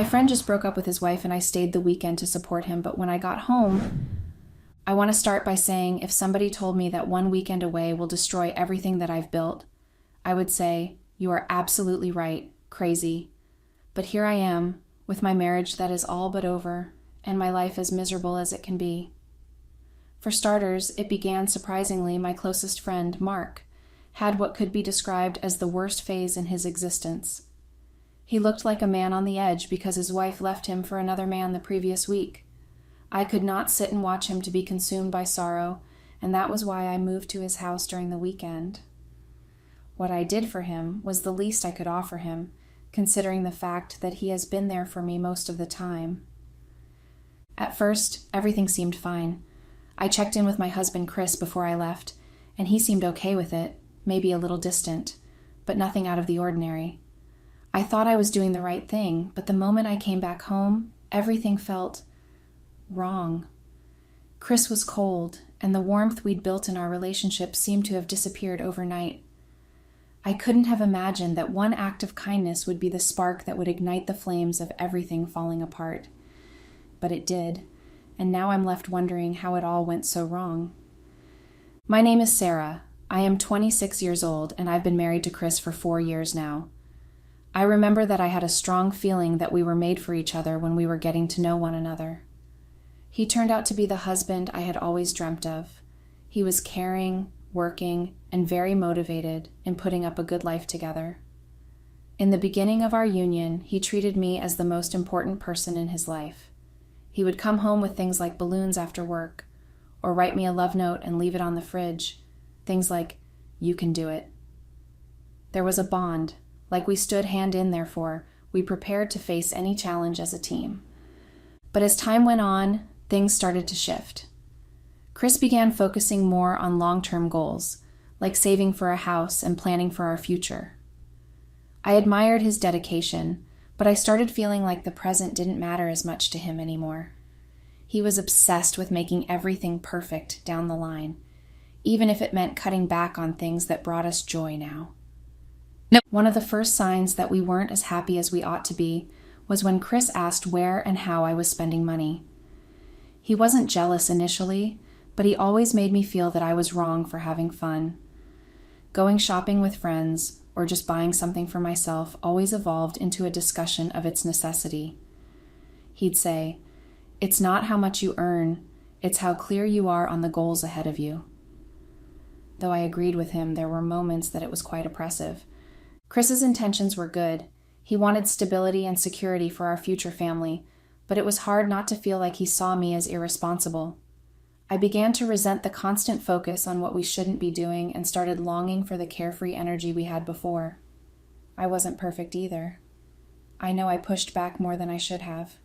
friend just broke up with his wife and I stayed the weekend to support him, but when I got home, I want to start by saying if somebody told me that one weekend away will destroy everything that I've built, I would say, you are absolutely right, crazy. But here I am, with my marriage that is all but over, and my life as miserable as it can be. For starters, it began surprisingly my closest friend, Mark, had what could be described as the worst phase in his existence. He looked like a man on the edge because his wife left him for another man the previous week. I could not sit and watch him to be consumed by sorrow, and that was why I moved to his house during the weekend. What I did for him was the least I could offer him, considering the fact that he has been there for me most of the time. At first, everything seemed fine. I checked in with my husband Chris before I left, and he seemed okay with it, maybe a little distant, but nothing out of the ordinary. I thought I was doing the right thing, but the moment I came back home, everything felt wrong. Chris was cold, and the warmth we'd built in our relationship seemed to have disappeared overnight. I couldn't have imagined that one act of kindness would be the spark that would ignite the flames of everything falling apart. But it did, and now I'm left wondering how it all went so wrong. My name is Sarah. I am 26 years old, and I've been married to Chris for 4 years now. I remember that I had a strong feeling that we were made for each other when we were getting to know one another. He turned out to be the husband I had always dreamt of. He was caring, working, and very motivated in putting up a good life together. In the beginning of our union, he treated me as the most important person in his life. He would come home with things like balloons after work, or write me a love note and leave it on the fridge. Things like, "You can do it." There was a bond, like we stood hand in therefore, we prepared to face any challenge as a team. But as time went on, things started to shift. Chris began focusing more on long-term goals, like saving for a house and planning for our future. I admired his dedication, but I started feeling like the present didn't matter as much to him anymore. He was obsessed with making everything perfect down the line, even if it meant cutting back on things that brought us joy now. One of the first signs that we weren't as happy as we ought to be was when Chris asked where and how I was spending money. He wasn't jealous initially, but he always made me feel that I was wrong for having fun. Going shopping with friends, or just buying something for myself, always evolved into a discussion of its necessity. He'd say, "It's not how much you earn, it's how clear you are on the goals ahead of you." Though I agreed with him, there were moments that it was quite oppressive. Chris's intentions were good. He wanted stability and security for our future family, but it was hard not to feel like he saw me as irresponsible. I began to resent the constant focus on what we shouldn't be doing and started longing for the carefree energy we had before. I wasn't perfect either. I know I pushed back more than I should have.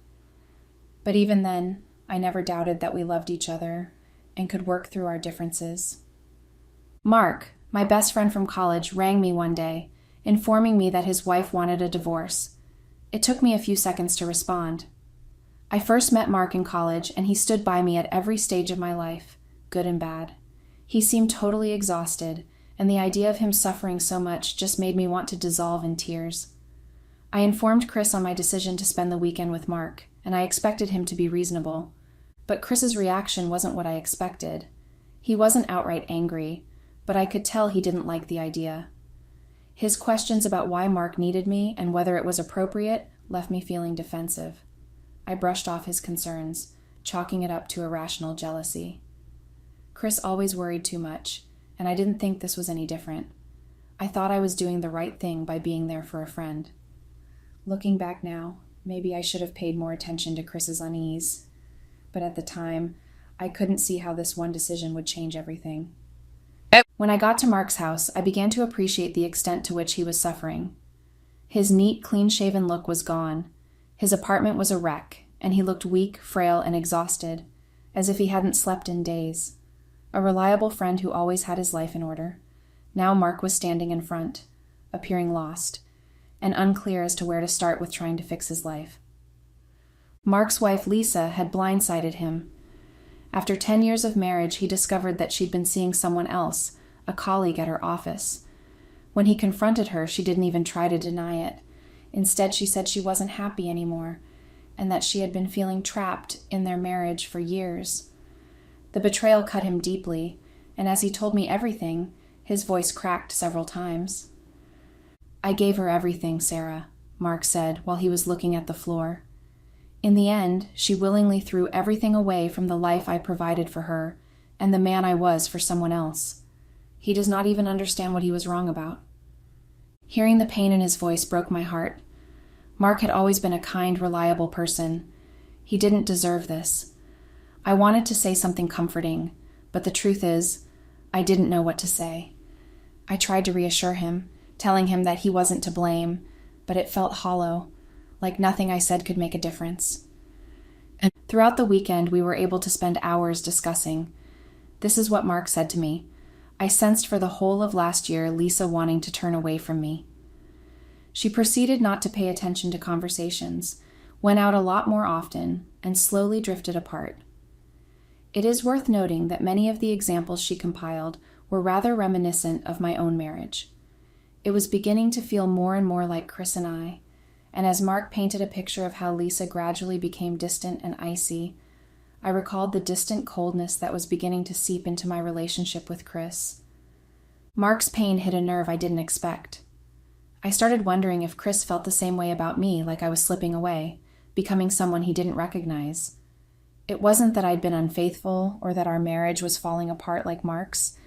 But even then, I never doubted that we loved each other and could work through our differences. Mark, my best friend from college, rang me one day, informing me that his wife wanted a divorce. It took me a few seconds to respond. I first met Mark in college, and he stood by me at every stage of my life, good and bad. He seemed totally exhausted, and the idea of him suffering so much just made me want to dissolve in tears. I informed Chris on my decision to spend the weekend with Mark, and I expected him to be reasonable. But Chris's reaction wasn't what I expected. He wasn't outright angry, but I could tell he didn't like the idea. His questions about why Mark needed me and whether it was appropriate left me feeling defensive. I brushed off his concerns, chalking it up to irrational jealousy. Chris always worried too much, and I didn't think this was any different. I thought I was doing the right thing by being there for a friend. Looking back now, maybe I should have paid more attention to Chris's unease. But at the time, I couldn't see how this one decision would change everything. When I got to Mark's house, I began to appreciate the extent to which he was suffering. His neat, clean-shaven look was gone. His apartment was a wreck, and he looked weak, frail, and exhausted, as if he hadn't slept in days. A reliable friend who always had his life in order. Now Mark was standing in front, appearing lost, and unclear as to where to start with trying to fix his life. Mark's wife, Lisa, had blindsided him. After 10 years of marriage, he discovered that she'd been seeing someone else, a colleague at her office. When he confronted her, she didn't even try to deny it. Instead, she said she wasn't happy anymore, and that she had been feeling trapped in their marriage for years. The betrayal cut him deeply, and as he told me everything, his voice cracked several times. "I gave her everything, Sarah," Mark said while he was looking at the floor. "In the end, she willingly threw everything away from the life I provided for her and the man I was for someone else. He does not even understand what he was wrong about." Hearing the pain in his voice broke my heart. Mark had always been a kind, reliable person. He didn't deserve this. I wanted to say something comforting, but the truth is, I didn't know what to say. I tried to reassure him, telling him that he wasn't to blame, but it felt hollow, like nothing I said could make a difference. And throughout the weekend, we were able to spend hours discussing. This is what Mark said to me. I sensed for the whole of last year Lisa wanting to turn away from me. She proceeded not to pay attention to conversations, went out a lot more often, and slowly drifted apart. It is worth noting that many of the examples she compiled were rather reminiscent of my own marriage. It was beginning to feel more and more like Chris and I, and as Mark painted a picture of how Lisa gradually became distant and icy, I recalled the distant coldness that was beginning to seep into my relationship with Chris. Mark's pain hit a nerve I didn't expect. I started wondering if Chris felt the same way about me, like I was slipping away, becoming someone he didn't recognize. It wasn't that I'd been unfaithful or that our marriage was falling apart like Mark's,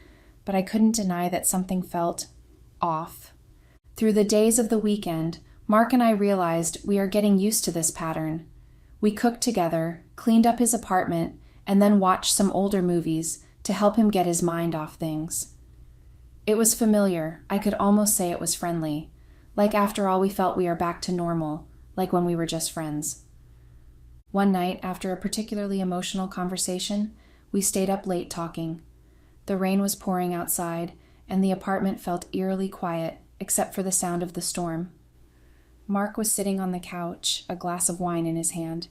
but I couldn't deny that something felt off. Through the days of the weekend, Mark and I realized we are getting used to this pattern. We cooked together, cleaned up his apartment, and then watched some older movies to help him get his mind off things. It was familiar. I could almost say it was friendly. Like after all, we felt we are back to normal, like when we were just friends. One night, after a particularly emotional conversation, we stayed up late talking. The rain was pouring outside, and the apartment felt eerily quiet, except for the sound of the storm. Mark was sitting on the couch, a glass of wine in his hand,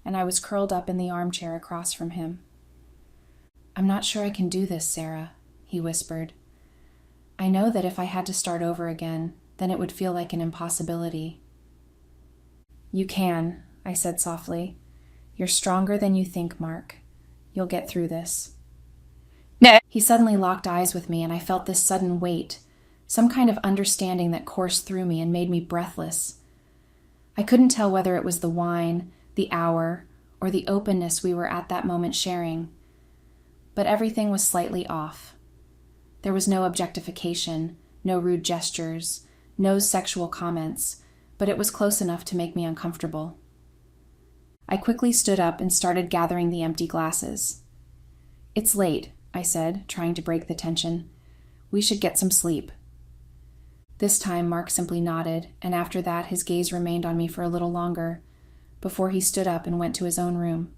and I was curled up in the armchair across from him. "I'm not sure I can do this, Sarah," he whispered. "I know that if I had to start over again, then it would feel like an impossibility." "You can," I said softly. "You're stronger than you think, Mark. You'll get through this." He suddenly locked eyes with me, and I felt this sudden weight, some kind of understanding that coursed through me and made me breathless. I couldn't tell whether it was the wine, the hour, or the openness we were at that moment sharing. But everything was slightly off. There was no objectification, no rude gestures, no sexual comments, but it was close enough to make me uncomfortable. I quickly stood up and started gathering the empty glasses. "It's late," I said, trying to break the tension. "We should get some sleep." This time, Mark simply nodded, and after that his gaze remained on me for a little longer, before he stood up and went to his own room.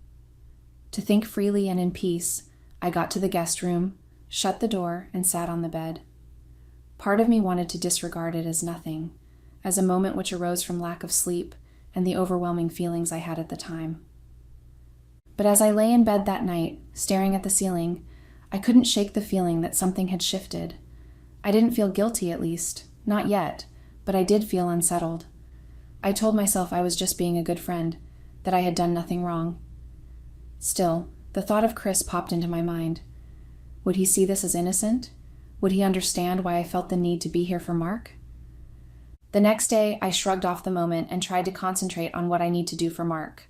To think freely and in peace, I got to the guest room, shut the door, and sat on the bed. Part of me wanted to disregard it as nothing, as a moment which arose from lack of sleep and the overwhelming feelings I had at the time. But as I lay in bed that night, staring at the ceiling, I couldn't shake the feeling that something had shifted. I didn't feel guilty, at least, not yet, but I did feel unsettled. I told myself I was just being a good friend, that I had done nothing wrong. Still, the thought of Chris popped into my mind. Would he see this as innocent? Would he understand why I felt the need to be here for Mark? The next day, I shrugged off the moment and tried to concentrate on what I need to do for Mark.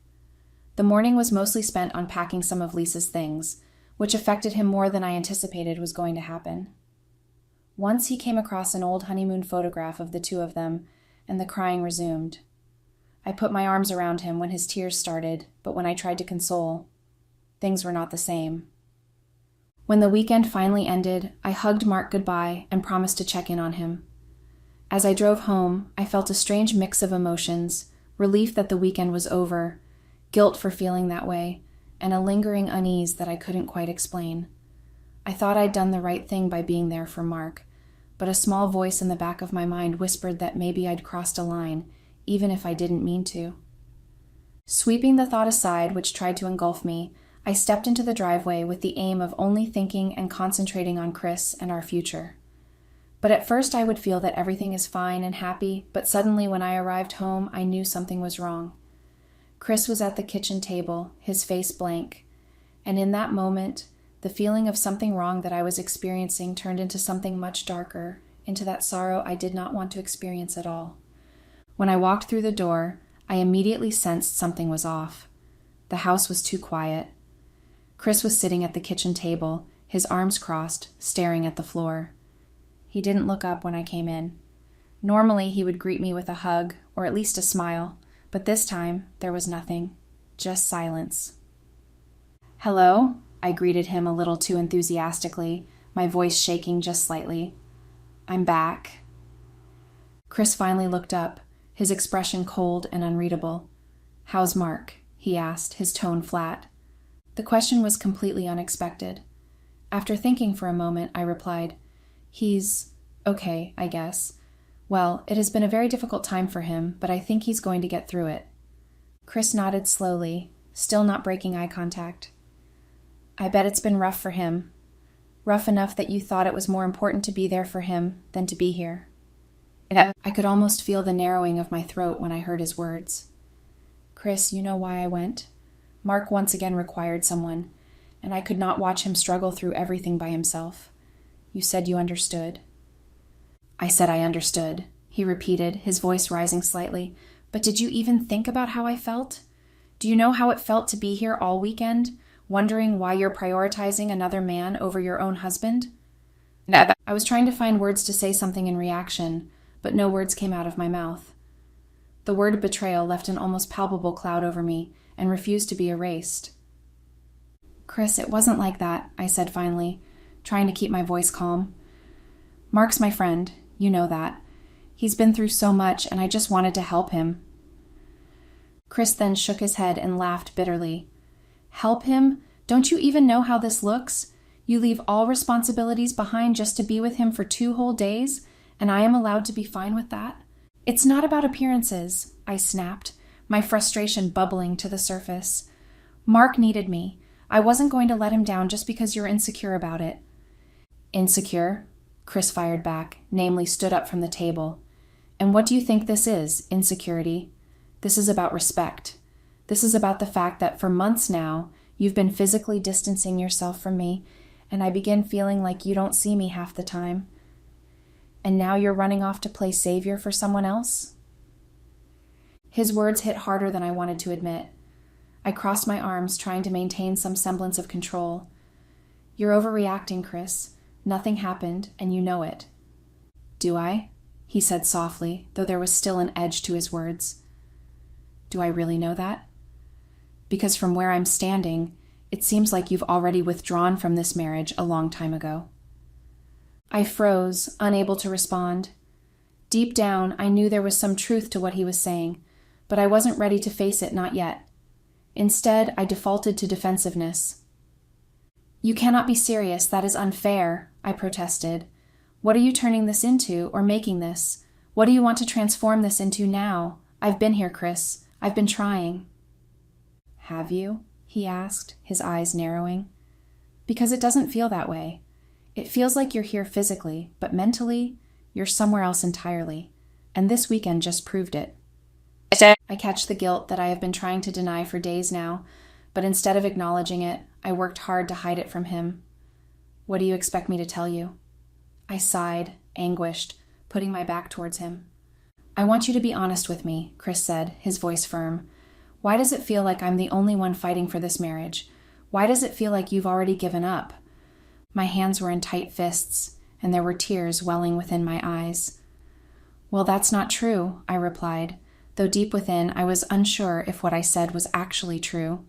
The morning was mostly spent unpacking some of Lisa's things, which affected him more than I anticipated was going to happen. Once he came across an old honeymoon photograph of the two of them, and the crying resumed. I put my arms around him when his tears started, but when I tried to console, things were not the same. When the weekend finally ended, I hugged Mark goodbye and promised to check in on him. As I drove home, I felt a strange mix of emotions, relief that the weekend was over, guilt for feeling that way, and a lingering unease that I couldn't quite explain. I thought I'd done the right thing by being there for Mark, but a small voice in the back of my mind whispered that maybe I'd crossed a line, even if I didn't mean to. Sweeping the thought aside which tried to engulf me, I stepped into the driveway with the aim of only thinking and concentrating on Chris and our future. But at first I would feel that everything is fine and happy, but suddenly when I arrived home, I knew something was wrong. Chris was at the kitchen table, his face blank. And in that moment, the feeling of something wrong that I was experiencing turned into something much darker, into that sorrow I did not want to experience at all. When I walked through the door, I immediately sensed something was off. The house was too quiet. Chris was sitting at the kitchen table, his arms crossed, staring at the floor. He didn't look up when I came in. Normally, he would greet me with a hug, or at least a smile, but this time, there was nothing. Just silence. "Hello?" I greeted him a little too enthusiastically, my voice shaking just slightly. "I'm back." Chris finally looked up, his expression cold and unreadable. "How's Mark?" he asked, his tone flat. The question was completely unexpected. After thinking for a moment, I replied, "He's okay, I guess. Well, it has been a very difficult time for him, but I think he's going to get through it." Chris nodded slowly, still not breaking eye contact. "I bet it's been rough for him. Rough enough that you thought it was more important to be there for him than to be here." I could almost feel the narrowing of my throat when I heard his words. "Chris, you know why I went? Mark once again required someone, and I could not watch him struggle through everything by himself. You said you understood." "I said I understood," he repeated, his voice rising slightly. "But did you even think about how I felt? Do you know how it felt to be here all weekend, wondering why you're prioritizing another man over your own husband?" I was trying to find words to say something in reaction, but no words came out of my mouth. The word betrayal left an almost palpable cloud over me and refused to be erased. "Chris, it wasn't like that," I said finally, trying to keep my voice calm. "Mark's my friend, you know that. He's been through so much, and I just wanted to help him." Chris then shook his head and laughed bitterly. "Help him? Don't you even know how this looks? You leave all responsibilities behind just to be with him for 2 whole days, and I am allowed to be fine with that? It's not about appearances," I snapped, my frustration bubbling to the surface. "Mark needed me. I wasn't going to let him down just because you're insecure about it." "Insecure?" Chris fired back, namely stood up from the table. "And what do you think this is, insecurity? This is about respect. This is about the fact that for months now, you've been physically distancing yourself from me, and I begin feeling like you don't see me half the time. And now you're running off to play savior for someone else?" His words hit harder than I wanted to admit. I crossed my arms, trying to maintain some semblance of control. "You're overreacting, Chris. Nothing happened, and you know it." "Do I?" he said softly, though there was still an edge to his words. "Do I really know that? Because from where I'm standing, it seems like you've already withdrawn from this marriage a long time ago." I froze, unable to respond. Deep down, I knew there was some truth to what he was saying, but I wasn't ready to face it, not yet. Instead, I defaulted to defensiveness. "You cannot be serious. That is unfair," I protested. "What are you turning this into, or making this? What do you want to transform this into now? I've been here, Chris. I've been trying." "Have you?" he asked, his eyes narrowing. "Because it doesn't feel that way. It feels like you're here physically, but mentally, you're somewhere else entirely. And this weekend just proved it." I catch the guilt that I have been trying to deny for days now, but instead of acknowledging it, I worked hard to hide it from him. "What do you expect me to tell you?" I sighed, anguished, putting my back towards him. "I want you to be honest with me," Chris said, his voice firm. "Why does it feel like I'm the only one fighting for this marriage? Why does it feel like you've already given up?" My hands were in tight fists, and there were tears welling within my eyes. "Well, that's not true," I replied, though deep within I was unsure if what I said was actually true.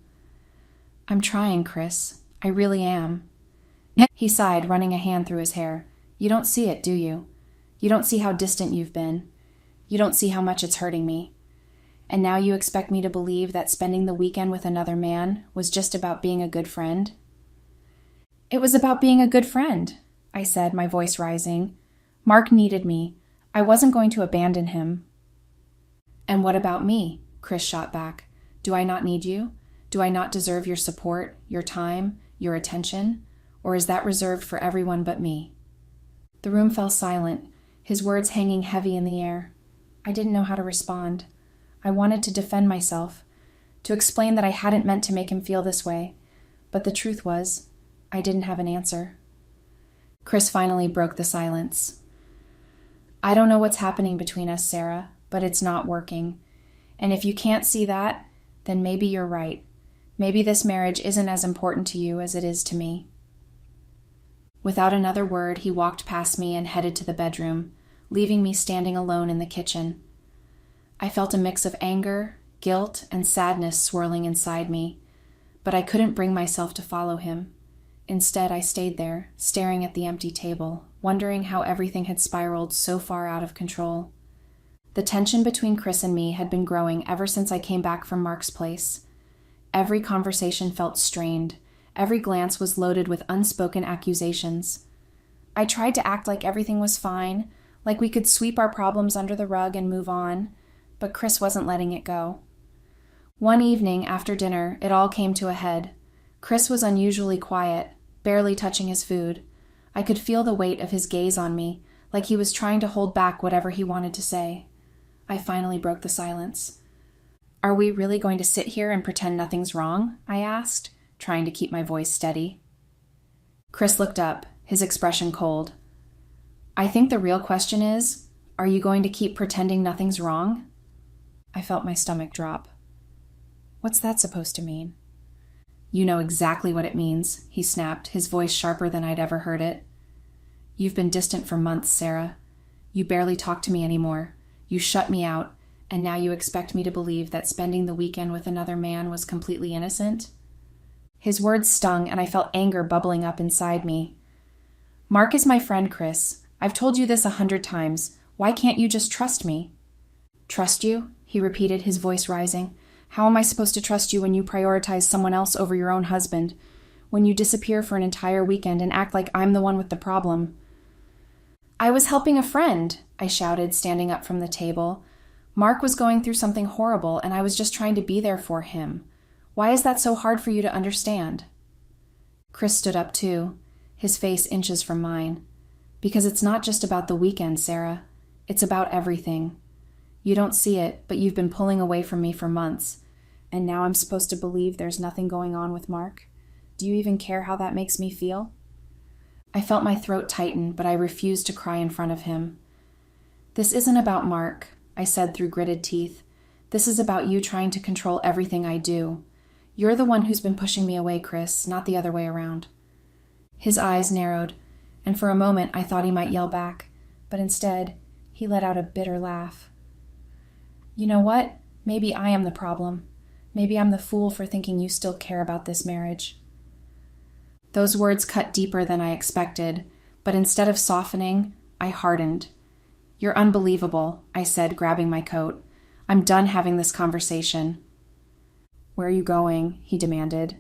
"I'm trying, Chris. I really am." He sighed, running a hand through his hair. "You don't see it, do you? You don't see how distant you've been. You don't see how much it's hurting me. And now you expect me to believe that spending the weekend with another man was just about being a good friend?" "It was about being a good friend," I said, my voice rising. "Mark needed me. I wasn't going to abandon him." "And what about me?" Chris shot back. "Do I not need you? Do I not deserve your support, your time, your attention? Or is that reserved for everyone but me?" The room fell silent, his words hanging heavy in the air. I didn't know how to respond. I wanted to defend myself, to explain that I hadn't meant to make him feel this way, but the truth was, I didn't have an answer. Chris finally broke the silence. I don't know what's happening between us, Sarah, but it's not working. And if you can't see that, then maybe you're right. Maybe this marriage isn't as important to you as it is to me. Without another word, he walked past me and headed to the bedroom, leaving me standing alone in the kitchen. I felt a mix of anger, guilt, and sadness swirling inside me, but I couldn't bring myself to follow him. Instead, I stayed there, staring at the empty table, wondering how everything had spiraled so far out of control. The tension between Chris and me had been growing ever since I came back from Mark's place. Every conversation felt strained. Every glance was loaded with unspoken accusations. I tried to act like everything was fine, like we could sweep our problems under the rug and move on, but Chris wasn't letting it go. One evening after dinner, it all came to a head. Chris was unusually quiet, barely touching his food. I could feel the weight of his gaze on me, like he was trying to hold back whatever he wanted to say. I finally broke the silence. Are we really going to sit here and pretend nothing's wrong? I asked, trying to keep my voice steady. Chris looked up, his expression cold. I think the real question is, are you going to keep pretending nothing's wrong? I felt my stomach drop. What's that supposed to mean? You know exactly what it means, he snapped, his voice sharper than I'd ever heard it. You've been distant for months, Sarah. You barely talk to me anymore. You shut me out, and now you expect me to believe that spending the weekend with another man was completely innocent? His words stung, and I felt anger bubbling up inside me. Mark is my friend, Chris. I've told you this 100 times. Why can't you just trust me? Trust you? He repeated, his voice rising. How am I supposed to trust you when you prioritize someone else over your own husband? When you disappear for an entire weekend and act like I'm the one with the problem? I was helping a friend, I shouted, standing up from the table. Mark was going through something horrible, and I was just trying to be there for him. Why is that so hard for you to understand? Chris stood up too, his face inches from mine. Because it's not just about the weekend, Sarah. It's about everything. You don't see it, but you've been pulling away from me for months. And now I'm supposed to believe there's nothing going on with Mark? Do you even care how that makes me feel? I felt my throat tighten, but I refused to cry in front of him. This isn't about Mark, I said through gritted teeth. This is about you trying to control everything I do. You're the one who's been pushing me away, Chris, not the other way around. His eyes narrowed, and for a moment I thought he might yell back, but instead, he let out a bitter laugh. You know what? Maybe I am the problem. Maybe I'm the fool for thinking you still care about this marriage. Those words cut deeper than I expected, but instead of softening, I hardened. You're unbelievable, I said, grabbing my coat. I'm done having this conversation. Where are you going? He demanded.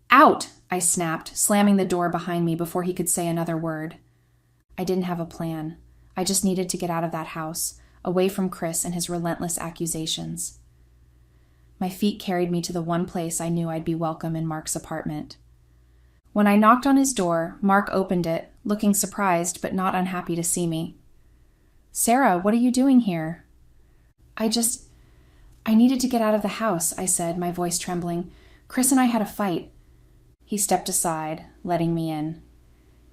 Out! I snapped, slamming the door behind me before he could say another word. I didn't have a plan. I just needed to get out of that house, away from Chris and his relentless accusations. My feet carried me to the one place I knew I'd be welcome in Mark's apartment. When I knocked on his door, Mark opened it, looking surprised but not unhappy to see me. Sarah, what are you doing here? I needed to get out of the house, I said, my voice trembling. Chris and I had a fight. He stepped aside, letting me in.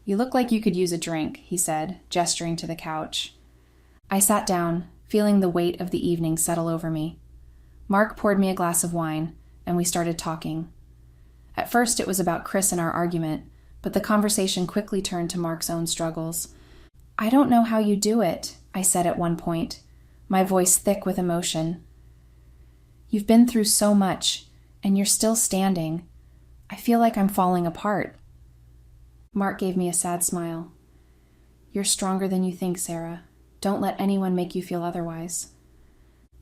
You look like you could use a drink, he said, gesturing to the couch. I sat down, feeling the weight of the evening settle over me. Mark poured me a glass of wine, and we started talking. At first it was about Chris and our argument, but the conversation quickly turned to Mark's own struggles. I don't know how you do it, I said at one point, my voice thick with emotion. You've been through so much, and you're still standing. I feel like I'm falling apart. Mark gave me a sad smile. You're stronger than you think, Sarah. Don't let anyone make you feel otherwise.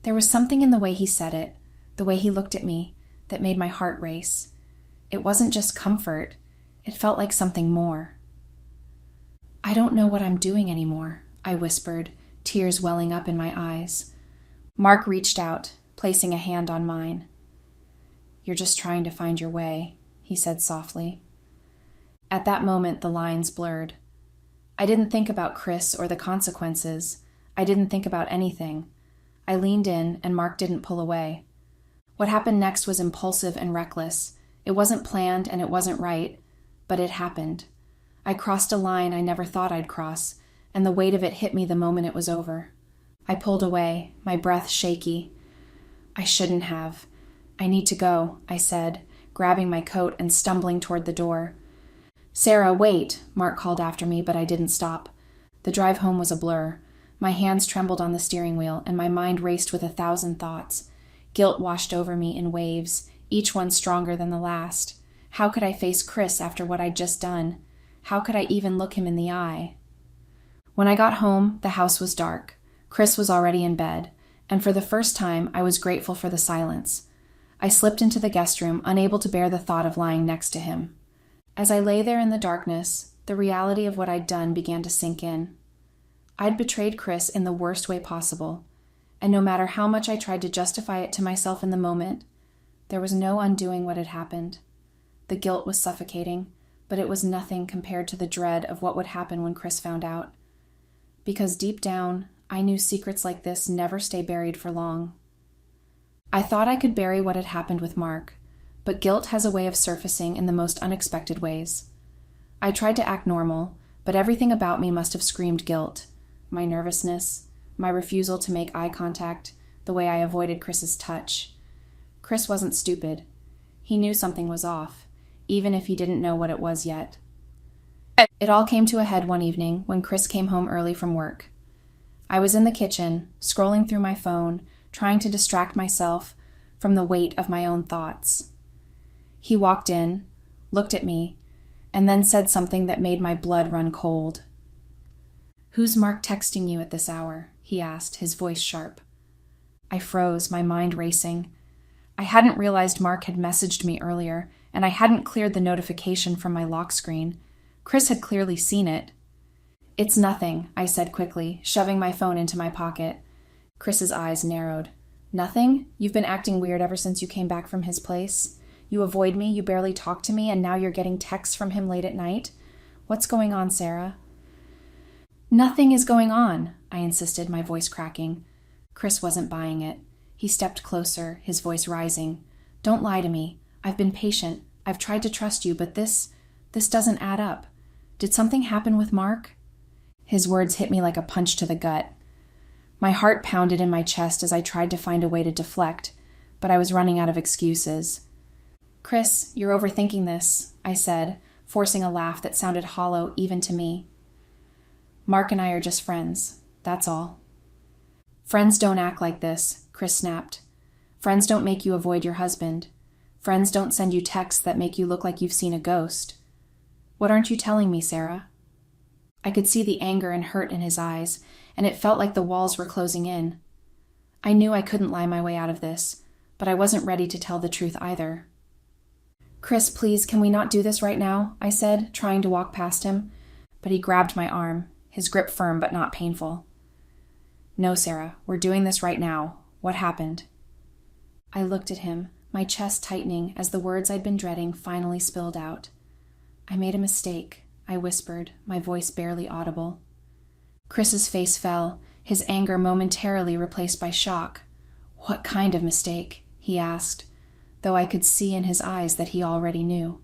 There was something in the way he said it, the way he looked at me, that made my heart race. It wasn't just comfort. It felt like something more. I don't know what I'm doing anymore, I whispered, tears welling up in my eyes. Mark reached out, placing a hand on mine. You're just trying to find your way, he said softly. At that moment, the lines blurred. I didn't think about Chris or the consequences. I didn't think about anything. I leaned in, and Mark didn't pull away. What happened next was impulsive and reckless. It wasn't planned and it wasn't right, but it happened. I crossed a line I never thought I'd cross, and the weight of it hit me the moment it was over. I pulled away, my breath shaky. I shouldn't have. I need to go, I said, grabbing my coat and stumbling toward the door. Sarah, wait, Mark called after me, but I didn't stop. The drive home was a blur. My hands trembled on the steering wheel, and my mind raced with 1,000 thoughts. Guilt washed over me in waves, each one stronger than the last. How could I face Chris after what I'd just done? How could I even look him in the eye? When I got home, the house was dark. Chris was already in bed, and for the first time, I was grateful for the silence. I slipped into the guest room, unable to bear the thought of lying next to him. As I lay there in the darkness, the reality of what I'd done began to sink in. I'd betrayed Chris in the worst way possible, and no matter how much I tried to justify it to myself in the moment, there was no undoing what had happened. The guilt was suffocating, but it was nothing compared to the dread of what would happen when Chris found out. Because deep down, I knew secrets like this never stay buried for long. I thought I could bury what had happened with Mark, but guilt has a way of surfacing in the most unexpected ways. I tried to act normal, but everything about me must have screamed guilt. My nervousness, my refusal to make eye contact, the way I avoided Chris's touch. Chris wasn't stupid. He knew something was off, even if he didn't know what it was yet. It all came to a head one evening when Chris came home early from work. I was in the kitchen, scrolling through my phone, trying to distract myself from the weight of my own thoughts. He walked in, looked at me, and then said something that made my blood run cold. "Who's Mark texting you at this hour?" he asked, his voice sharp. I froze, my mind racing. I hadn't realized Mark had messaged me earlier, and I hadn't cleared the notification from my lock screen. Chris had clearly seen it. "It's nothing," I said quickly, shoving my phone into my pocket. Chris's eyes narrowed. "Nothing? You've been acting weird ever since you came back from his place? You avoid me, you barely talk to me, and now you're getting texts from him late at night? What's going on, Sarah?" "Nothing is going on," I insisted, my voice cracking. Chris wasn't buying it. He stepped closer, his voice rising. "Don't lie to me. I've been patient. I've tried to trust you, but this doesn't add up. Did something happen with Mark?" His words hit me like a punch to the gut. My heart pounded in my chest as I tried to find a way to deflect, but I was running out of excuses. "Chris, you're overthinking this," I said, forcing a laugh that sounded hollow even to me. "Mark and I are just friends, that's all." "Friends don't act like this," Chris snapped. "Friends don't make you avoid your husband. Friends don't send you texts that make you look like you've seen a ghost. What aren't you telling me, Sarah?" I could see the anger and hurt in his eyes, and it felt like the walls were closing in. I knew I couldn't lie my way out of this, but I wasn't ready to tell the truth either. "Chris, please, can we not do this right now?" I said, trying to walk past him, but he grabbed my arm, his grip firm but not painful. "No, Sarah, we're doing this right now. What happened?" I looked at him, my chest tightening as the words I'd been dreading finally spilled out. "I made a mistake," I whispered, my voice barely audible. Chris's face fell, his anger momentarily replaced by shock. "What kind of mistake?" he asked, though I could see in his eyes that he already knew.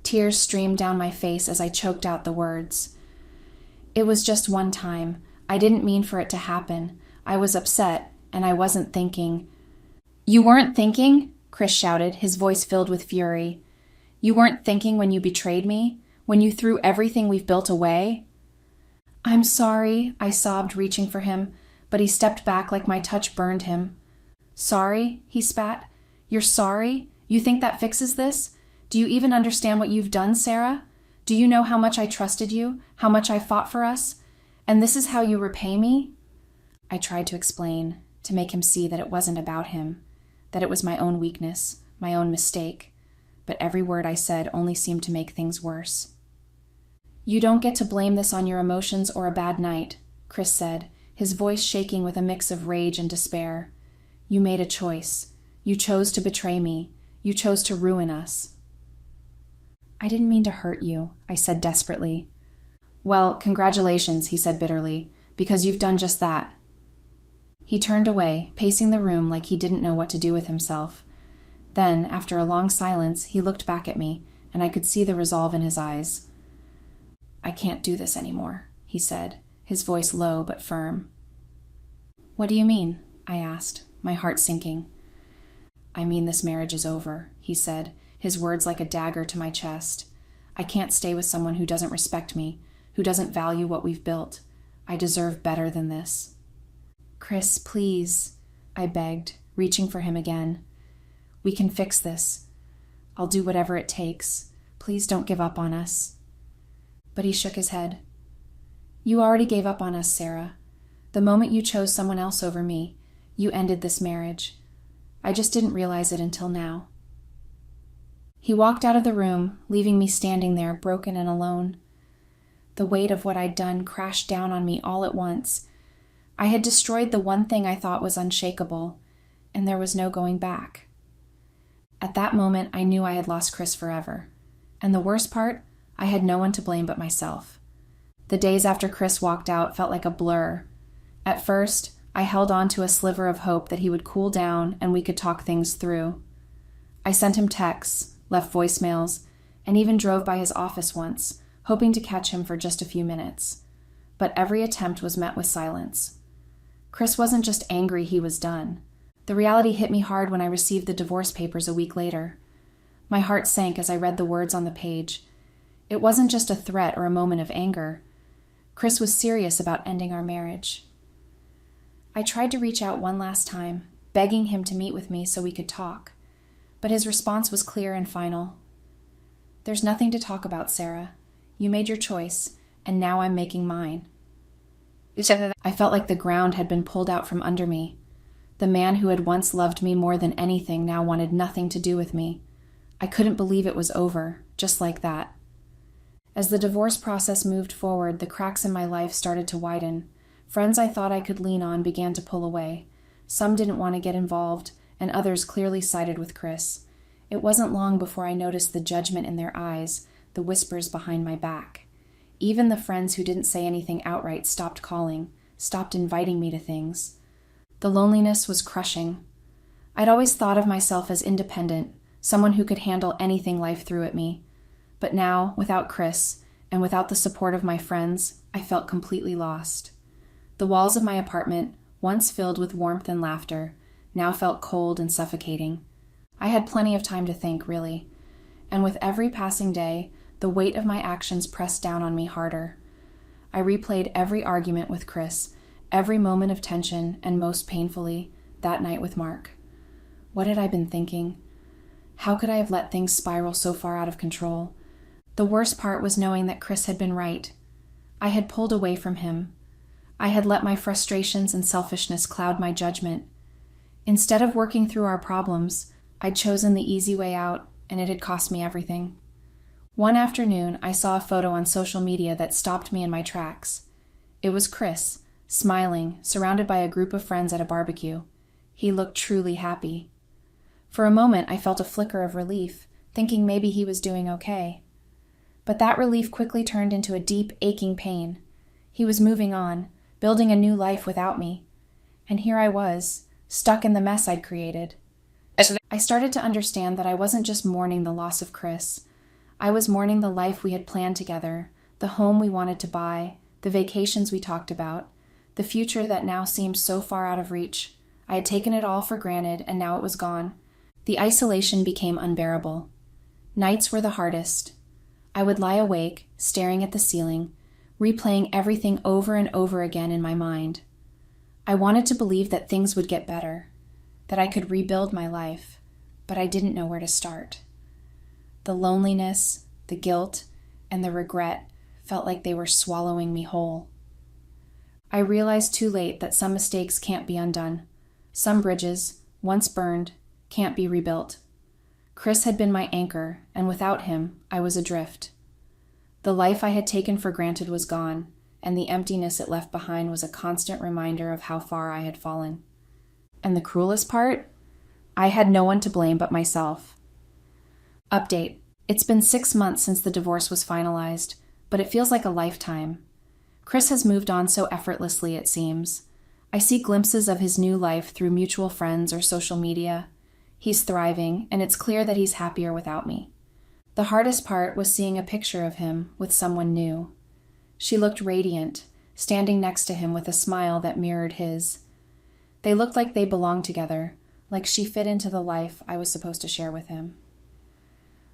Tears streamed down my face as I choked out the words. "It was just one time. I didn't mean for it to happen. I was upset, and I wasn't thinking." "You weren't thinking?" Chris shouted, his voice filled with fury. "You weren't thinking when you betrayed me? When you threw everything we've built away?" "I'm sorry," I sobbed, reaching for him, but he stepped back like my touch burned him. "Sorry?" he spat. "You're sorry? You think that fixes this? Do you even understand what you've done, Sarah? Do you know how much I trusted you, how much I fought for us? And this is how you repay me?" I tried to explain, to make him see that it wasn't about him, that it was my own weakness, my own mistake, but every word I said only seemed to make things worse. "You don't get to blame this on your emotions or a bad night," Chris said, his voice shaking with a mix of rage and despair. "You made a choice. You chose to betray me. You chose to ruin us." "I didn't mean to hurt you," I said desperately. "Well, congratulations," he said bitterly, "because you've done just that." He turned away, pacing the room like he didn't know what to do with himself. Then, after a long silence, he looked back at me, and I could see the resolve in his eyes. "I can't do this anymore," he said, his voice low but firm. "What do you mean?" I asked, my heart sinking. "I mean this marriage is over," he said, his words like a dagger to my chest. "I can't stay with someone who doesn't respect me, who doesn't value what we've built. I deserve better than this." "Chris, please," I begged, reaching for him again. "We can fix this. I'll do whatever it takes. Please don't give up on us." But he shook his head. "You already gave up on us, Sarah. The moment you chose someone else over me, you ended this marriage. I just didn't realize it until now." He walked out of the room, leaving me standing there, broken and alone. The weight of what I'd done crashed down on me all at once. I had destroyed the one thing I thought was unshakable, and there was no going back. At that moment, I knew I had lost Chris forever. And the worst part, I had no one to blame but myself. The days after Chris walked out felt like a blur. At first, I held on to a sliver of hope that he would cool down and we could talk things through. I sent him texts, left voicemails, and even drove by his office once, hoping to catch him for just a few minutes. But every attempt was met with silence. Chris wasn't just angry he was done. The reality hit me hard when I received the divorce papers a week later. My heart sank as I read the words on the page. It wasn't just a threat or a moment of anger. Chris was serious about ending our marriage. I tried to reach out one last time, begging him to meet with me so we could talk. But his response was clear and final. "There's nothing to talk about, Sarah. You made your choice, and now I'm making mine." I felt like the ground had been pulled out from under me. The man who had once loved me more than anything now wanted nothing to do with me. I couldn't believe it was over, just like that. As the divorce process moved forward, the cracks in my life started to widen. Friends I thought I could lean on began to pull away. Some didn't want to get involved, and others clearly sided with Chris. It wasn't long before I noticed the judgment in their eyes, the whispers behind my back. Even the friends who didn't say anything outright stopped calling, stopped inviting me to things. The loneliness was crushing. I'd always thought of myself as independent, someone who could handle anything life threw at me. But now, without Chris, and without the support of my friends, I felt completely lost. The walls of my apartment, once filled with warmth and laughter, now felt cold and suffocating. I had plenty of time to think, really. And with every passing day, the weight of my actions pressed down on me harder. I replayed every argument with Chris, every moment of tension, and most painfully, that night with Mark. What had I been thinking? How could I have let things spiral so far out of control? The worst part was knowing that Chris had been right. I had pulled away from him. I had let my frustrations and selfishness cloud my judgment. Instead of working through our problems, I'd chosen the easy way out, and it had cost me everything. One afternoon, I saw a photo on social media that stopped me in my tracks. It was Chris, smiling, surrounded by a group of friends at a barbecue. He looked truly happy. For a moment, I felt a flicker of relief, thinking maybe he was doing okay. But that relief quickly turned into a deep, aching pain. He was moving on, building a new life without me. And here I was, stuck in the mess I'd created. I started to understand that I wasn't just mourning the loss of Chris. I was mourning the life we had planned together, the home we wanted to buy, the vacations we talked about, the future that now seemed so far out of reach. I had taken it all for granted, and now it was gone. The isolation became unbearable. Nights were the hardest. I would lie awake, staring at the ceiling, replaying everything over and over again in my mind. I wanted to believe that things would get better, that I could rebuild my life, but I didn't know where to start. The loneliness, the guilt, and the regret felt like they were swallowing me whole. I realized too late that some mistakes can't be undone. Some bridges, once burned, can't be rebuilt. Chris had been my anchor, and without him, I was adrift. The life I had taken for granted was gone, and the emptiness it left behind was a constant reminder of how far I had fallen. And the cruelest part? I had no one to blame but myself. Update. It's been 6 months since the divorce was finalized, but it feels like a lifetime. Chris has moved on so effortlessly, it seems. I see glimpses of his new life through mutual friends or social media. He's thriving, and it's clear that he's happier without me. The hardest part was seeing a picture of him with someone new. She looked radiant, standing next to him with a smile that mirrored his. They looked like they belonged together, like she fit into the life I was supposed to share with him.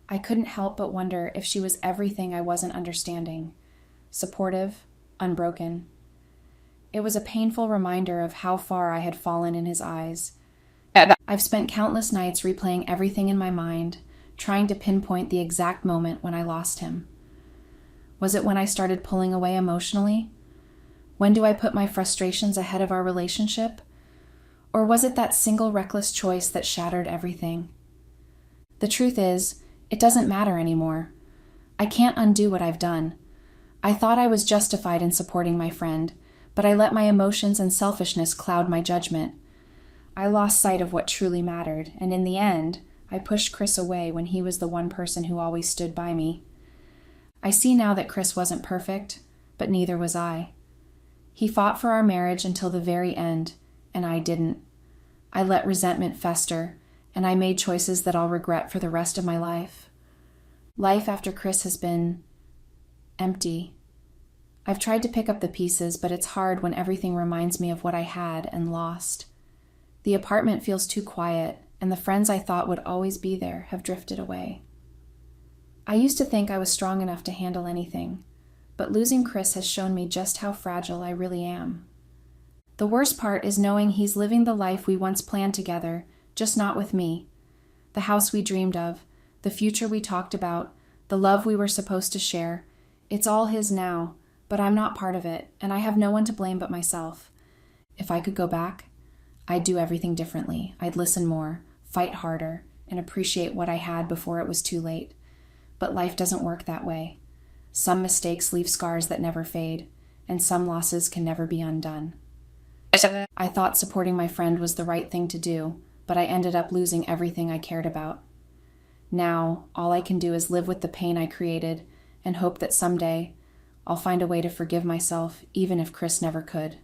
I couldn't help but wonder if she was everything I wasn't understanding, supportive, unbroken. It was a painful reminder of how far I had fallen in his eyes. I've spent countless nights replaying everything in my mind, trying to pinpoint the exact moment when I lost him. Was it when I started pulling away emotionally? When do I put my frustrations ahead of our relationship? Or was it that single reckless choice that shattered everything? The truth is, it doesn't matter anymore. I can't undo what I've done. I thought I was justified in supporting my friend, but I let my emotions and selfishness cloud my judgment. I lost sight of what truly mattered, and in the end, I pushed Chris away when he was the one person who always stood by me. I see now that Chris wasn't perfect, but neither was I. He fought for our marriage until the very end, and I didn't. I let resentment fester, and I made choices that I'll regret for the rest of my life. Life after Chris has been empty. I've tried to pick up the pieces, but it's hard when everything reminds me of what I had and lost. The apartment feels too quiet, and the friends I thought would always be there have drifted away. I used to think I was strong enough to handle anything, but losing Chris has shown me just how fragile I really am. The worst part is knowing he's living the life we once planned together, just not with me. The house we dreamed of, the future we talked about, the love we were supposed to share, it's all his now, but I'm not part of it, and I have no one to blame but myself. If I could go back, I'd do everything differently. I'd listen more, fight harder, and appreciate what I had before it was too late. But life doesn't work that way. Some mistakes leave scars that never fade, and some losses can never be undone. I thought supporting my friend was the right thing to do, but I ended up losing everything I cared about. Now, all I can do is live with the pain I created and hope that someday I'll find a way to forgive myself, even if Chris never could.